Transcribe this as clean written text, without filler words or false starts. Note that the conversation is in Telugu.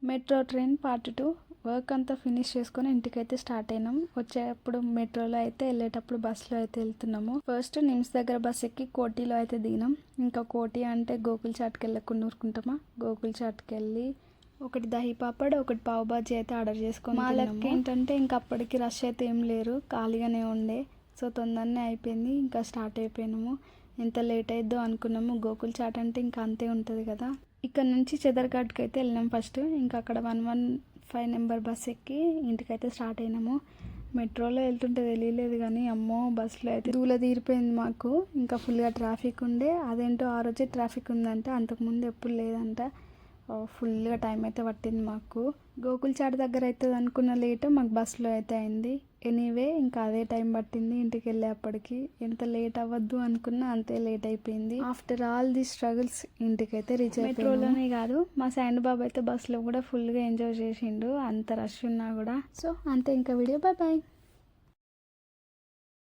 మెట్రో ట్రైన్ పార్ట్ 2 వర్క్ అంతా ఫినిష్ చేసుకొని ఇంటికైతే స్టార్ట్ అయినాం. వచ్చేటప్పుడు మెట్రోలో అయితే, వెళ్ళేటప్పుడు బస్సులో అయితే వెళ్తున్నాము. ఫస్ట్ నిమ్స్ దగ్గర బస్ ఎక్కి కోటిలో అయితే దిగినాం. ఇంకా కోటి అంటే గోకుల్ చాట్కి వెళ్ళకుండా ఊరుకుంటామా. గోకుల్ చాట్కి వెళ్ళి ఒకటి దహి పాపడ్, ఒకటి పావు బాజీ అయితే ఆర్డర్ చేసుకొని మా లెక్క ఏంటంటే ఇంకా అప్పటికి రష్ అయితే ఏం లేరు, ఖాళీగానే ఉండే. సో తొందరనే అయిపోయింది, ఇంకా స్టార్ట్ అయిపోయినాము. ఎంత లేట్ అయిద్దో అనుకున్నాము. గోకుల్ చాట్ అంటే ఇంకా అంతే ఉంటుంది కదా. ఇక్కడ నుంచి చెదర్ఘాట్కి అయితే వెళ్ళినాం ఫస్ట్. ఇంకా అక్కడ 115 నెంబర్ బస్ ఎక్కి ఇంటికైతే స్టార్ట్ అయినాము. మెట్రోలో వెళ్తుంటే తెలియలేదు కానీ అమ్మో బస్సులో అయితే దూల తీరిపోయింది మాకు. ఇంకా ఫుల్గా ట్రాఫిక్ ఉండే. అదేంటో ఆ రోజే ట్రాఫిక్ ఉందంట, అంతకుముందు ఎప్పుడు లేదంట. ఫుల్గా టైం అయితే పట్టింది మాకు. గోకుల్ చాట్ దగ్గర అవుతుంది అనుకున్న లేట్ మాకు బస్సులో అయితే అయింది. ఎనీవే ఇంకా అదే టైం పట్టింది ఇంటికి వెళ్ళేప్పటికి. ఎంత లేట్ అవ్వద్దు అనుకున్నా అంతే లేట్ అయిపోయింది. ఆఫ్టర్ ఆల్ ది స్ట్రగుల్స్ ఇంటికైతే రీచ్ అయిపోయింది. మెట్రోలోనే కాదు, మా శాండ్ బాబు అయితే బస్సులో కూడా ఫుల్గా ఎంజాయ్ చేసిండు, అంత రష్ ఉన్నా కూడా. సో అంతే, ఇంకా వీడియో బాయ్ బాయ్.